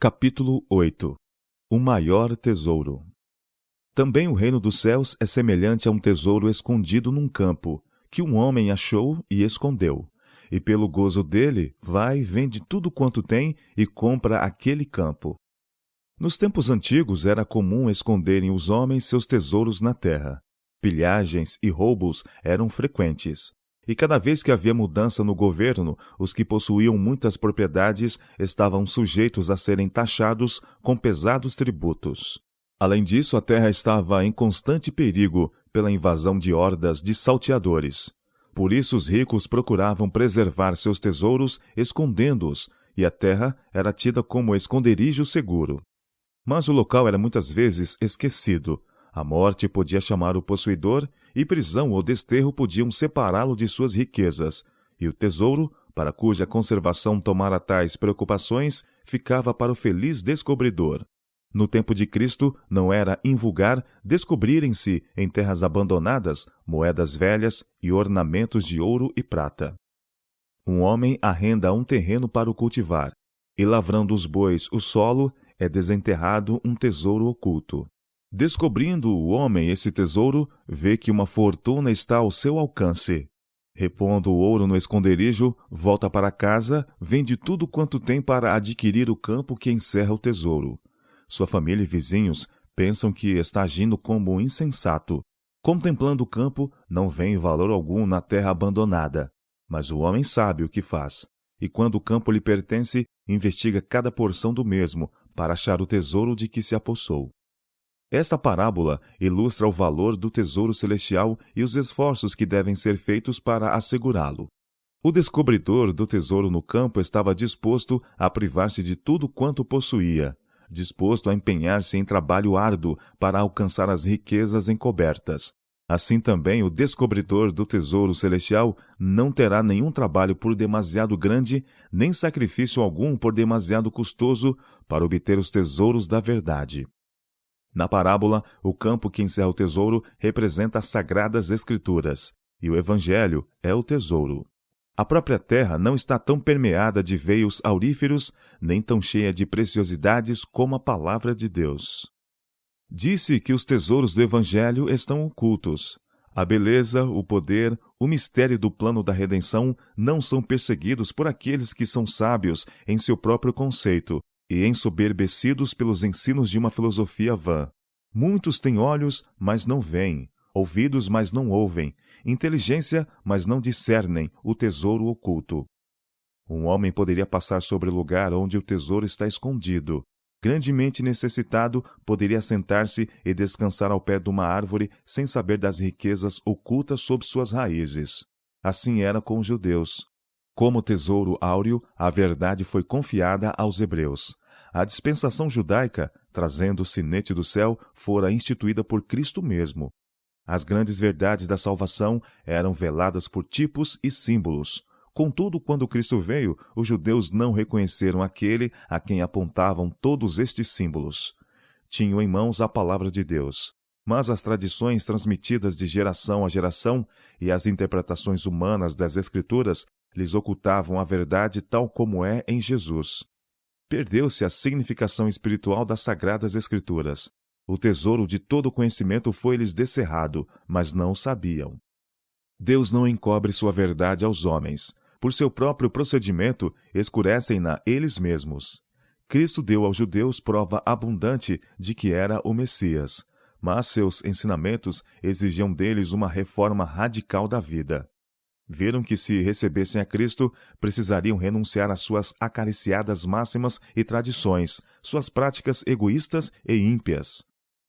Capítulo 8. O maior tesouro. Também o reino dos céus é semelhante a um tesouro escondido num campo, que um homem achou e escondeu. E pelo gozo dele, vai, vende tudo quanto tem e compra aquele campo. Nos tempos antigos era comum esconderem os homens seus tesouros na terra. Pilhagens e roubos eram frequentes. E cada vez que havia mudança no governo, os que possuíam muitas propriedades estavam sujeitos a serem taxados com pesados tributos. Além disso, a terra estava em constante perigo pela invasão de hordas de salteadores. Por isso os ricos procuravam preservar seus tesouros escondendo-os, e a terra era tida como esconderijo seguro. Mas o local era muitas vezes esquecido. A morte podia chamar o possuidor, e prisão ou desterro podiam separá-lo de suas riquezas, e o tesouro, para cuja conservação tomara tais preocupações, ficava para o feliz descobridor. No tempo de Cristo, não era invulgar descobrirem-se em terras abandonadas moedas velhas e ornamentos de ouro e prata. Um homem arrenda um terreno para o cultivar, e lavrando os bois o solo, é desenterrado um tesouro oculto. Descobrindo o homem esse tesouro, vê que uma fortuna está ao seu alcance. Repondo o ouro no esconderijo, volta para casa, vende tudo quanto tem para adquirir o campo que encerra o tesouro. Sua família e vizinhos pensam que está agindo como um insensato. Contemplando o campo, não vê valor algum na terra abandonada. Mas o homem sabe o que faz, e quando o campo lhe pertence, investiga cada porção do mesmo, para achar o tesouro de que se apossou. Esta parábola ilustra o valor do tesouro celestial e os esforços que devem ser feitos para assegurá-lo. O descobridor do tesouro no campo estava disposto a privar-se de tudo quanto possuía, disposto a empenhar-se em trabalho árduo para alcançar as riquezas encobertas. Assim também o descobridor do tesouro celestial não terá nenhum trabalho por demasiado grande, nem sacrifício algum por demasiado custoso para obter os tesouros da verdade. Na parábola, o campo que encerra o tesouro representa as Sagradas Escrituras, e o Evangelho é o tesouro. A própria terra não está tão permeada de veios auríferos, nem tão cheia de preciosidades como a palavra de Deus. Disse que os tesouros do Evangelho estão ocultos. A beleza, o poder, o mistério do plano da redenção não são perseguidos por aqueles que são sábios em seu próprio conceito, e ensoberbecidos pelos ensinos de uma filosofia vã. Muitos têm olhos, mas não veem, ouvidos, mas não ouvem, inteligência, mas não discernem o tesouro oculto. Um homem poderia passar sobre o lugar onde o tesouro está escondido. Grandemente necessitado, poderia sentar-se e descansar ao pé de uma árvore sem saber das riquezas ocultas sob suas raízes. Assim era com os judeus. Como tesouro áureo, a verdade foi confiada aos hebreus. A dispensação judaica, trazendo o sinete do céu, fora instituída por Cristo mesmo. As grandes verdades da salvação eram veladas por tipos e símbolos. Contudo, quando Cristo veio, os judeus não reconheceram aquele a quem apontavam todos estes símbolos. Tinham em mãos a palavra de Deus, mas as tradições transmitidas de geração a geração e as interpretações humanas das Escrituras lhes ocultavam a verdade tal como é em Jesus. Perdeu-se a significação espiritual das Sagradas Escrituras. O tesouro de todo conhecimento foi-lhes descerrado, mas não o sabiam. Deus não encobre sua verdade aos homens. Por seu próprio procedimento, escurecem-na eles mesmos. Cristo deu aos judeus prova abundante de que era o Messias, mas seus ensinamentos exigiam deles uma reforma radical da vida. Viram que, se recebessem a Cristo, precisariam renunciar às suas acariciadas máximas e tradições, suas práticas egoístas e ímpias.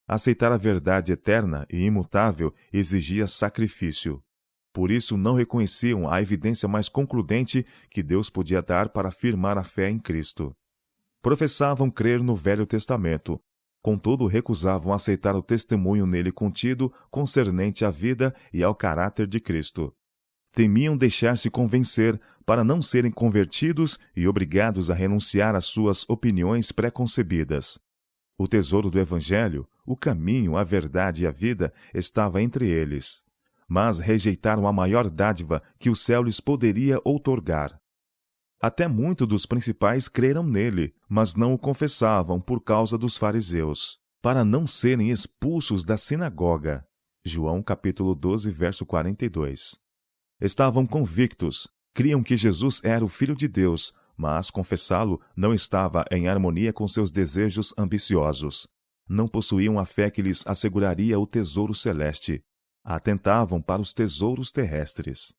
Aceitar a verdade eterna e imutável exigia sacrifício. Por isso não reconheciam a evidência mais concludente que Deus podia dar para afirmar a fé em Cristo. Professavam crer no Velho Testamento, contudo recusavam aceitar o testemunho nele contido concernente à vida e ao caráter de Cristo. Temiam deixar-se convencer para não serem convertidos e obrigados a renunciar às suas opiniões pré-concebidas. O tesouro do Evangelho, o caminho, a verdade e a vida, estava entre eles. Mas rejeitaram a maior dádiva que o céu lhes poderia outorgar. Até muitos dos principais creram nele, mas não o confessavam por causa dos fariseus, para não serem expulsos da sinagoga. João capítulo 12, verso 42. Estavam convictos, criam que Jesus era o Filho de Deus, mas confessá-lo não estava em harmonia com seus desejos ambiciosos. Não possuíam a fé que lhes asseguraria o tesouro celeste. Atentavam para os tesouros terrestres.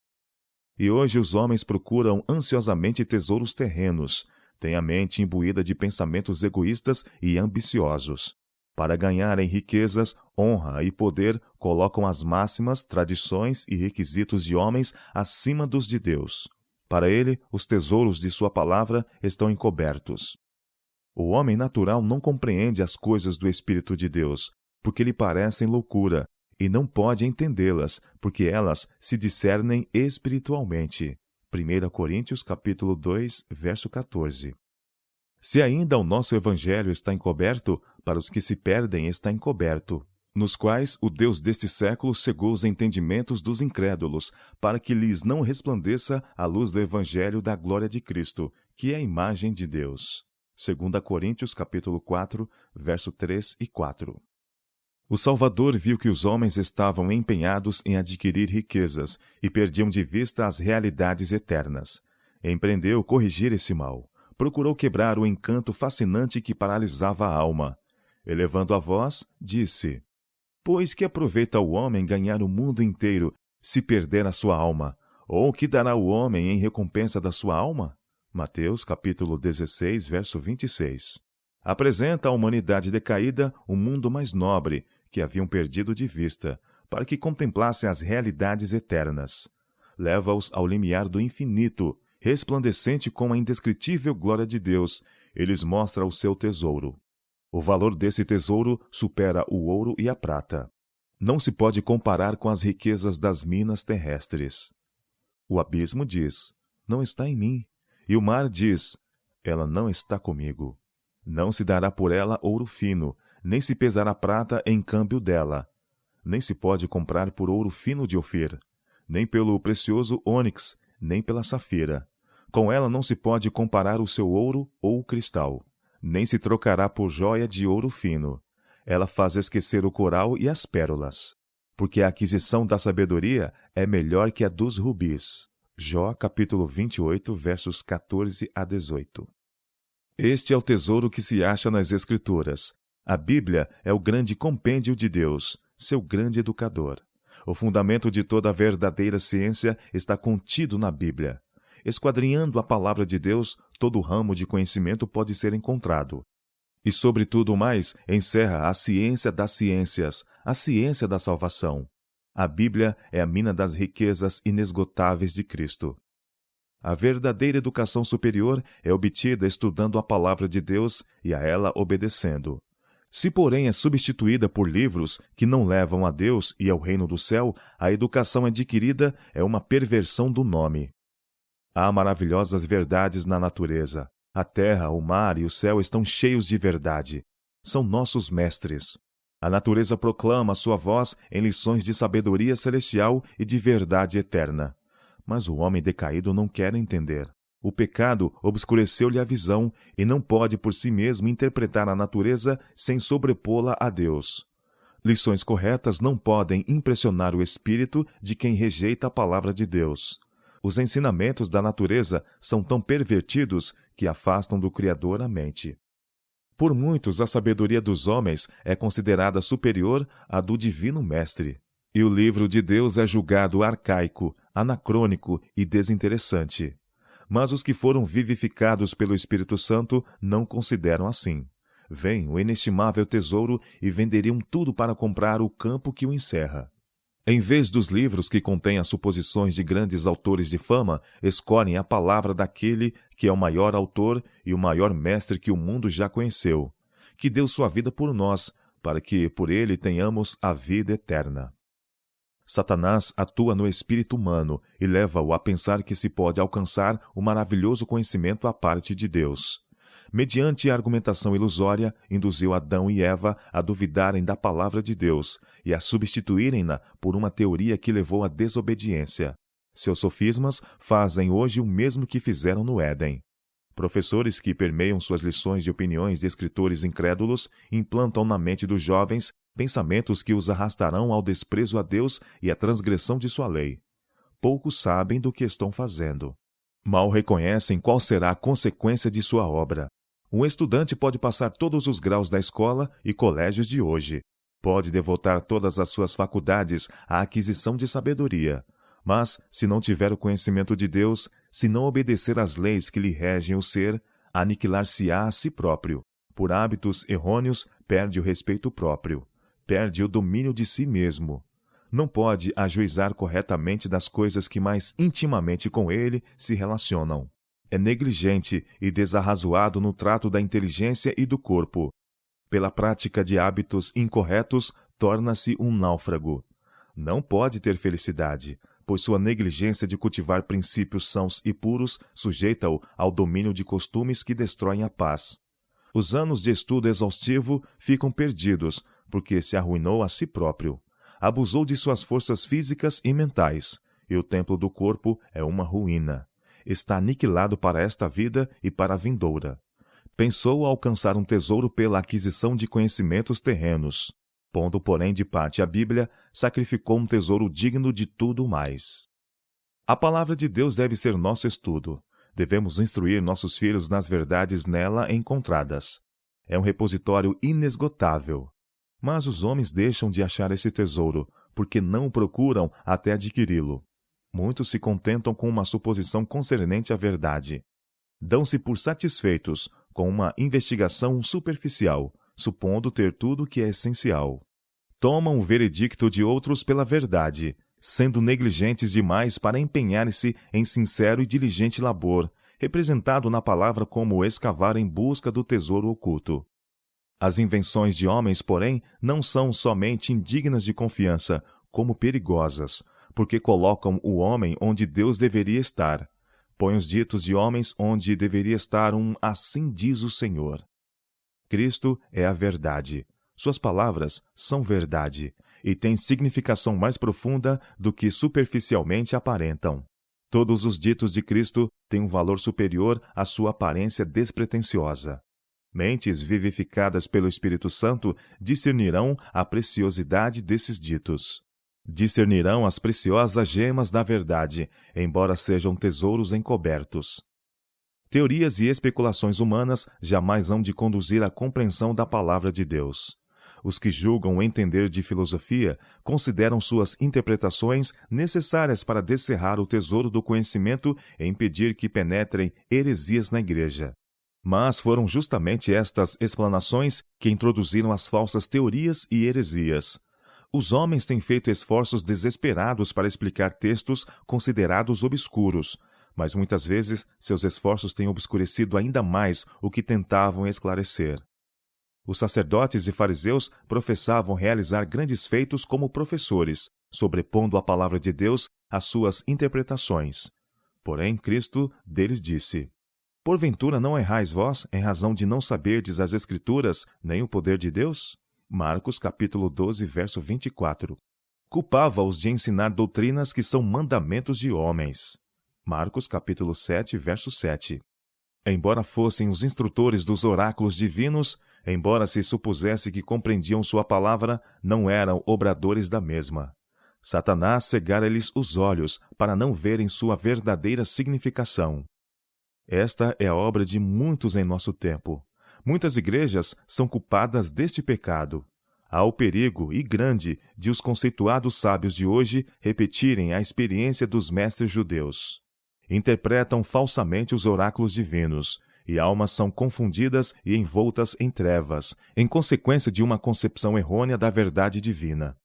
E hoje os homens procuram ansiosamente tesouros terrenos, têm a mente imbuída de pensamentos egoístas e ambiciosos. Para ganharem riquezas, honra e poder, colocam as máximas, tradições e requisitos de homens acima dos de Deus. Para ele, os tesouros de sua palavra estão encobertos. O homem natural não compreende as coisas do Espírito de Deus, porque lhe parecem loucura, e não pode entendê-las, porque elas se discernem espiritualmente. 1 Coríntios capítulo 2, verso 14. Se ainda o nosso evangelho está encoberto, para os que se perdem está encoberto, nos quais o Deus deste século cegou os entendimentos dos incrédulos, para que lhes não resplandeça a luz do evangelho da glória de Cristo, que é a imagem de Deus. 2 Coríntios capítulo 4, verso 3 e 4. O Salvador viu que os homens estavam empenhados em adquirir riquezas e perdiam de vista as realidades eternas. Empreendeu corrigir esse mal. Procurou quebrar o encanto fascinante que paralisava a alma. Elevando a voz, disse: Pois que aproveita o homem ganhar o mundo inteiro, se perder a sua alma? Ou que dará o homem em recompensa da sua alma? Mateus capítulo 16, verso 26. Apresenta à humanidade decaída um mundo mais nobre, que haviam perdido de vista, para que contemplassem as realidades eternas. Leva-os ao limiar do infinito, resplandecente com a indescritível glória de Deus, e lhes mostra o seu tesouro. O valor desse tesouro supera o ouro e a prata. Não se pode comparar com as riquezas das minas terrestres. O abismo diz: não está em mim. E o mar diz: ela não está comigo. Não se dará por ela ouro fino, nem se pesará prata em câmbio dela. Nem se pode comprar por ouro fino de Ofir, nem pelo precioso ônix, nem pela safira. Com ela não se pode comparar o seu ouro ou o cristal, nem se trocará por joia de ouro fino. Ela faz esquecer o coral e as pérolas, porque a aquisição da sabedoria é melhor que a dos rubis. Jó capítulo 28, versos 14 a 18. Este é o tesouro que se acha nas Escrituras. A Bíblia é o grande compêndio de Deus, seu grande educador. O fundamento de toda a verdadeira ciência está contido na Bíblia. Esquadrinhando a palavra de Deus, todo ramo de conhecimento pode ser encontrado. E, sobre tudo mais, encerra a ciência das ciências, a ciência da salvação. A Bíblia é a mina das riquezas inesgotáveis de Cristo. A verdadeira educação superior é obtida estudando a palavra de Deus e a ela obedecendo. Se, porém, é substituída por livros que não levam a Deus e ao reino do céu, a educação adquirida é uma perversão do nome. Há maravilhosas verdades na natureza. A terra, o mar e o céu estão cheios de verdade. São nossos mestres. A natureza proclama a sua voz em lições de sabedoria celestial e de verdade eterna. Mas o homem decaído não quer entender. O pecado obscureceu-lhe a visão e não pode por si mesmo interpretar a natureza sem sobrepô-la a Deus. Lições corretas não podem impressionar o espírito de quem rejeita a palavra de Deus. Os ensinamentos da natureza são tão pervertidos que afastam do Criador a mente. Por muitos, a sabedoria dos homens é considerada superior à do Divino Mestre. E o livro de Deus é julgado arcaico, anacrônico e desinteressante. Mas os que foram vivificados pelo Espírito Santo não consideram assim. Vêem o inestimável tesouro e venderiam tudo para comprar o campo que o encerra. Em vez dos livros que contêm as suposições de grandes autores de fama, escolhem a palavra daquele que é o maior autor e o maior mestre que o mundo já conheceu, que deu sua vida por nós, para que por ele tenhamos a vida eterna. Satanás atua no espírito humano e leva-o a pensar que se pode alcançar o maravilhoso conhecimento à parte de Deus. Mediante a argumentação ilusória, induziu Adão e Eva a duvidarem da palavra de Deus e a substituírem-na por uma teoria que levou à desobediência. Seus sofismas fazem hoje o mesmo que fizeram no Éden. Professores que permeiam suas lições de opiniões de escritores incrédulos implantam na mente dos jovens pensamentos que os arrastarão ao desprezo a Deus e à transgressão de sua lei. Poucos sabem do que estão fazendo. Mal reconhecem qual será a consequência de sua obra. Um estudante pode passar todos os graus da escola e colégios de hoje. Pode devotar todas as suas faculdades à aquisição de sabedoria. Mas, se não tiver o conhecimento de Deus, se não obedecer às leis que lhe regem o ser, aniquilar-se-á a si próprio. Por hábitos errôneos, perde o respeito próprio. Perde o domínio de si mesmo. Não pode ajuizar corretamente das coisas que mais intimamente com ele se relacionam. É negligente e desarrazoado no trato da inteligência e do corpo. Pela prática de hábitos incorretos, torna-se um náufrago. Não pode ter felicidade, pois sua negligência de cultivar princípios sãos e puros sujeita-o ao domínio de costumes que destroem a paz. Os anos de estudo exaustivo ficam perdidos, porque se arruinou a si próprio. Abusou de suas forças físicas e mentais, e o templo do corpo é uma ruína. Está aniquilado para esta vida e para a vindoura. Pensou alcançar um tesouro pela aquisição de conhecimentos terrenos. Pondo, porém, de parte a Bíblia, sacrificou um tesouro digno de tudo mais. A palavra de Deus deve ser nosso estudo. Devemos instruir nossos filhos nas verdades nela encontradas. É um repositório inesgotável. Mas os homens deixam de achar esse tesouro, porque não o procuram até adquiri-lo. Muitos se contentam com uma suposição concernente à verdade. Dão-se por satisfeitos com uma investigação superficial, supondo ter tudo o que é essencial. Tomam o veredicto de outros pela verdade, sendo negligentes demais para empenhar-se em sincero e diligente labor, representado na palavra como escavar em busca do tesouro oculto. As invenções de homens, porém, não são somente indignas de confiança, como perigosas, porque colocam o homem onde Deus deveria estar. Põem os ditos de homens onde deveria estar um assim diz o Senhor. Cristo é a verdade. Suas palavras são verdade, e têm significação mais profunda do que superficialmente aparentam. Todos os ditos de Cristo têm um valor superior à sua aparência despretensiosa. Mentes vivificadas pelo Espírito Santo discernirão a preciosidade desses ditos. Discernirão as preciosas gemas da verdade, embora sejam tesouros encobertos. Teorias e especulações humanas jamais hão de conduzir à compreensão da palavra de Deus. Os que julgam entender de filosofia consideram suas interpretações necessárias para descerrar o tesouro do conhecimento e impedir que penetrem heresias na igreja. Mas foram justamente estas explanações que introduziram as falsas teorias e heresias. Os homens têm feito esforços desesperados para explicar textos considerados obscuros, mas muitas vezes seus esforços têm obscurecido ainda mais o que tentavam esclarecer. Os sacerdotes e fariseus professavam realizar grandes feitos como professores, sobrepondo a palavra de Deus às suas interpretações. Porém, Cristo deles disse: Porventura não errais vós, em razão de não saberdes as Escrituras, nem o poder de Deus? Marcos capítulo 12, verso 24. Culpava-os de ensinar doutrinas que são mandamentos de homens. Marcos capítulo 7, verso 7. Embora fossem os instrutores dos oráculos divinos, embora se supusesse que compreendiam sua palavra, não eram obradores da mesma. Satanás cegara-lhes os olhos para não verem sua verdadeira significação. Esta é a obra de muitos em nosso tempo. Muitas igrejas são culpadas deste pecado. Há o perigo, e grande, de os conceituados sábios de hoje repetirem a experiência dos mestres judeus. Interpretam falsamente os oráculos divinos, e almas são confundidas e envoltas em trevas, em consequência de uma concepção errônea da verdade divina.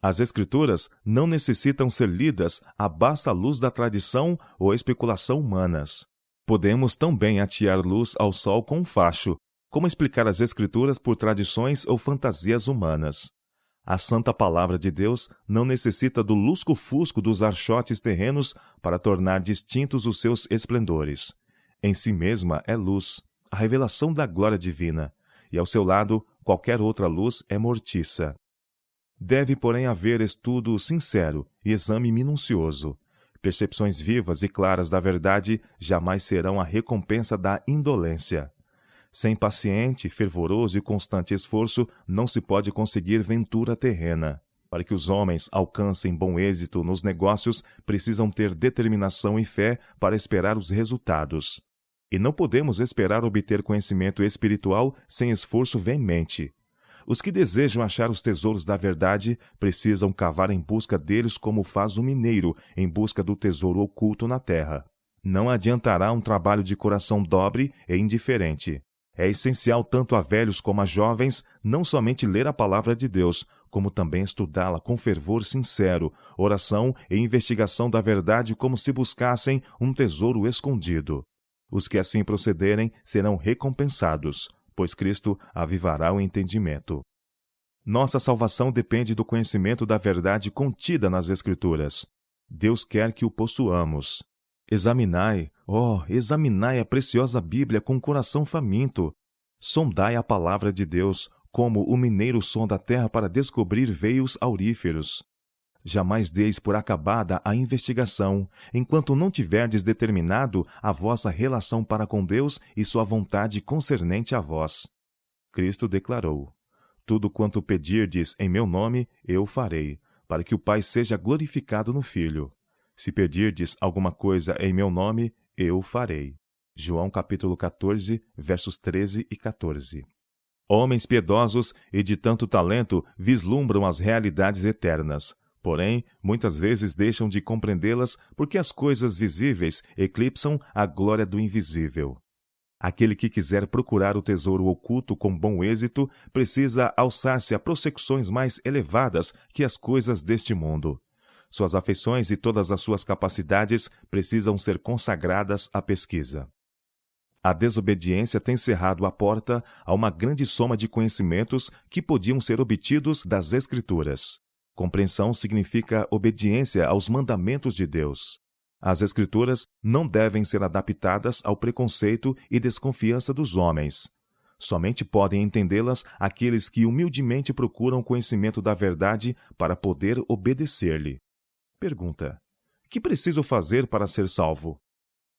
As Escrituras não necessitam ser lidas à basta luz da tradição ou especulação humanas. Podemos também atear luz ao sol com um facho, como explicar as Escrituras por tradições ou fantasias humanas. A santa palavra de Deus não necessita do lusco-fusco dos archotes terrenos para tornar distintos os seus esplendores. Em si mesma é luz, a revelação da glória divina, e ao seu lado qualquer outra luz é mortiça. Deve, porém, haver estudo sincero e exame minucioso. Percepções vivas e claras da verdade jamais serão a recompensa da indolência. Sem paciente, fervoroso e constante esforço, não se pode conseguir ventura terrena. Para que os homens alcancem bom êxito nos negócios, precisam ter determinação e fé para esperar os resultados. E não podemos esperar obter conhecimento espiritual sem esforço veemente. Os que desejam achar os tesouros da verdade precisam cavar em busca deles como faz o mineiro em busca do tesouro oculto na terra. Não adiantará um trabalho de coração dobre e indiferente. É essencial tanto a velhos como a jovens não somente ler a palavra de Deus, como também estudá-la com fervor sincero, oração e investigação da verdade como se buscassem um tesouro escondido. Os que assim procederem serão recompensados, pois Cristo avivará o entendimento. Nossa salvação depende do conhecimento da verdade contida nas Escrituras. Deus quer que o possuamos. Examinai a preciosa Bíblia com coração faminto. Sondai a palavra de Deus, como o mineiro sonda a terra para descobrir veios auríferos. Jamais deis por acabada a investigação, enquanto não tiverdes determinado a vossa relação para com Deus e sua vontade concernente a vós. Cristo declarou: tudo quanto pedirdes em meu nome, eu farei, para que o Pai seja glorificado no Filho. Se pedirdes alguma coisa em meu nome, eu farei. João capítulo 14, versos 13 e 14. Homens piedosos e de tanto talento vislumbram as realidades eternas. Porém, muitas vezes deixam de compreendê-las porque as coisas visíveis eclipsam a glória do invisível. Aquele que quiser procurar o tesouro oculto com bom êxito precisa alçar-se a prossecções mais elevadas que as coisas deste mundo. Suas afeições e todas as suas capacidades precisam ser consagradas à pesquisa. A desobediência tem cerrado a porta a uma grande soma de conhecimentos que podiam ser obtidos das Escrituras. Compreensão significa obediência aos mandamentos de Deus. As Escrituras não devem ser adaptadas ao preconceito e desconfiança dos homens. Somente podem entendê-las aqueles que humildemente procuram conhecimento da verdade para poder obedecer-lhe. Pergunta: que preciso fazer para ser salvo?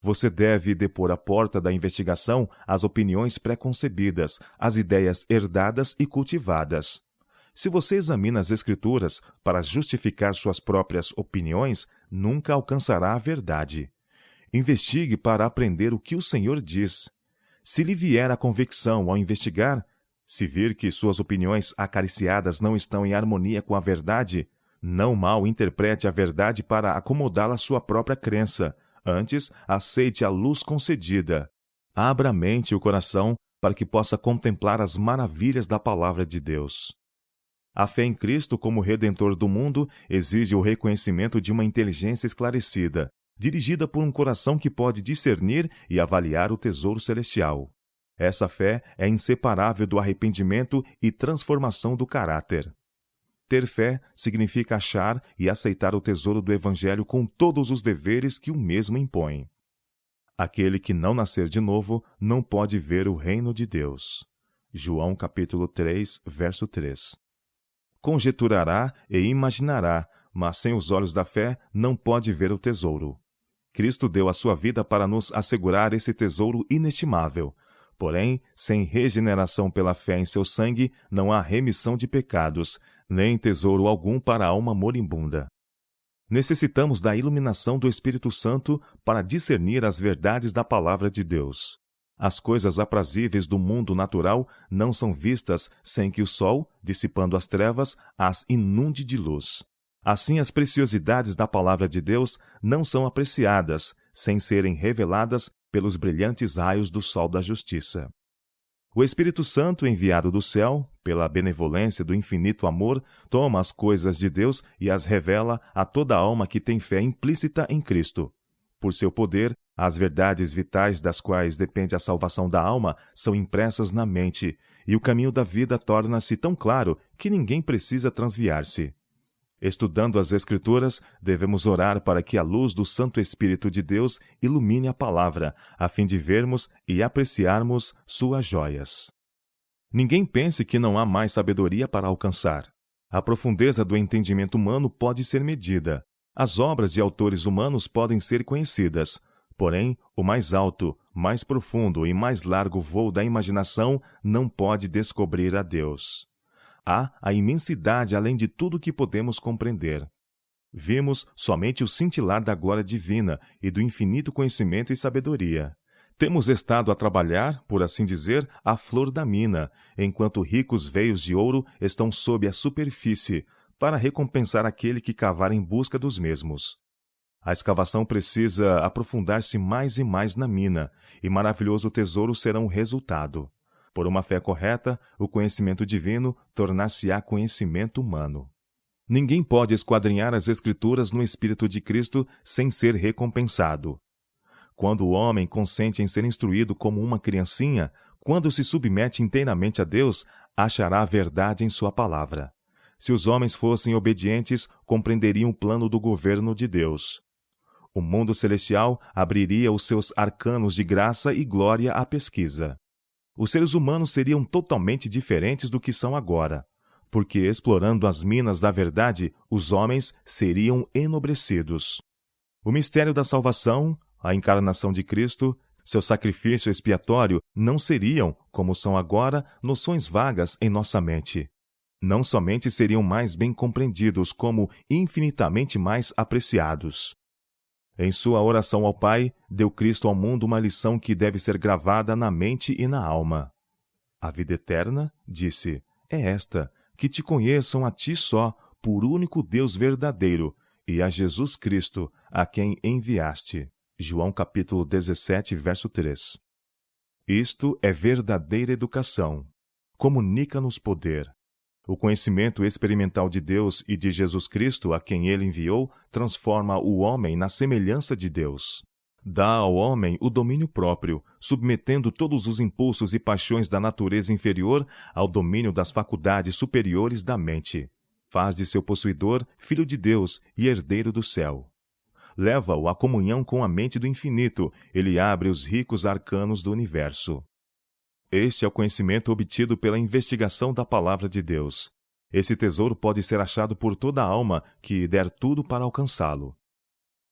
Você deve depor à porta da investigação as opiniões pré-concebidas, as ideias herdadas e cultivadas. Se você examina as Escrituras para justificar suas próprias opiniões, nunca alcançará a verdade. Investigue para aprender o que o Senhor diz. Se lhe vier a convicção ao investigar, se vir que suas opiniões acariciadas não estão em harmonia com a verdade, não mal interprete a verdade para acomodá-la à sua própria crença. Antes, aceite a luz concedida. Abra a mente e o coração para que possa contemplar as maravilhas da palavra de Deus. A fé em Cristo como Redentor do mundo exige o reconhecimento de uma inteligência esclarecida, dirigida por um coração que pode discernir e avaliar o tesouro celestial. Essa fé é inseparável do arrependimento e transformação do caráter. Ter fé significa achar e aceitar o tesouro do Evangelho com todos os deveres que o mesmo impõe. Aquele que não nascer de novo não pode ver o reino de Deus. João capítulo 3, verso 3. Conjeturará e imaginará, mas sem os olhos da fé não pode ver o tesouro. Cristo deu a sua vida para nos assegurar esse tesouro inestimável. Porém, sem regeneração pela fé em seu sangue, não há remissão de pecados, nem tesouro algum para a alma moribunda. Necessitamos da iluminação do Espírito Santo para discernir as verdades da palavra de Deus. As coisas aprazíveis do mundo natural não são vistas sem que o sol, dissipando as trevas, as inunde de luz. Assim, as preciosidades da palavra de Deus não são apreciadas sem serem reveladas pelos brilhantes raios do sol da justiça. O Espírito Santo, enviado do céu, pela benevolência do infinito amor, toma as coisas de Deus e as revela a toda alma que tem fé implícita em Cristo. Por seu poder, as verdades vitais das quais depende a salvação da alma são impressas na mente, e o caminho da vida torna-se tão claro que ninguém precisa transviar-se. Estudando as Escrituras, devemos orar para que a luz do Santo Espírito de Deus ilumine a palavra, a fim de vermos e apreciarmos suas joias. Ninguém pense que não há mais sabedoria para alcançar. A profundeza do entendimento humano pode ser medida. As obras de autores humanos podem ser conhecidas, porém, o mais alto, mais profundo e mais largo voo da imaginação não pode descobrir a Deus. Há a imensidade além de tudo que podemos compreender. Vimos somente o cintilar da glória divina e do infinito conhecimento e sabedoria. Temos estado a trabalhar, por assim dizer, à flor da mina, enquanto ricos veios de ouro estão sob a superfície, para recompensar aquele que cavar em busca dos mesmos. A escavação precisa aprofundar-se mais e mais na mina, e maravilhoso tesouro será o resultado. Por uma fé correta, o conhecimento divino tornar-se-á conhecimento humano. Ninguém pode esquadrinhar as Escrituras no Espírito de Cristo sem ser recompensado. Quando o homem consente em ser instruído como uma criancinha, quando se submete inteiramente a Deus, achará a verdade em sua palavra. Se os homens fossem obedientes, compreenderiam o plano do governo de Deus. O mundo celestial abriria os seus arcanos de graça e glória à pesquisa. Os seres humanos seriam totalmente diferentes do que são agora, porque, explorando as minas da verdade, os homens seriam enobrecidos. O mistério da salvação, a encarnação de Cristo, seu sacrifício expiatório não seriam, como são agora, noções vagas em nossa mente. Não somente seriam mais bem compreendidos, como infinitamente mais apreciados. Em sua oração ao Pai, deu Cristo ao mundo uma lição que deve ser gravada na mente e na alma. A vida eterna, disse, é esta, que te conheçam a ti só, por único Deus verdadeiro, e a Jesus Cristo, a quem enviaste. João capítulo 17, verso 3. Isto é verdadeira educação. Comunica-nos poder. O conhecimento experimental de Deus e de Jesus Cristo, a quem ele enviou, transforma o homem na semelhança de Deus. Dá ao homem o domínio próprio, submetendo todos os impulsos e paixões da natureza inferior ao domínio das faculdades superiores da mente. Faz de seu possuidor filho de Deus e herdeiro do céu. Leva-o à comunhão com a mente do infinito, ele abre os ricos arcanos do universo. Este é o conhecimento obtido pela investigação da palavra de Deus. Esse tesouro pode ser achado por toda alma que der tudo para alcançá-lo.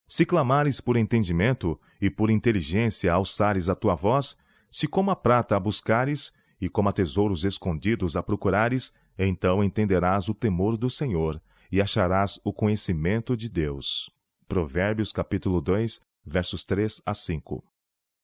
Se clamares por entendimento e por inteligência alçares a tua voz, se como a prata a buscares e como a tesouros escondidos a procurares, então entenderás o temor do Senhor e acharás o conhecimento de Deus. Provérbios capítulo 2, versos 3 a 5.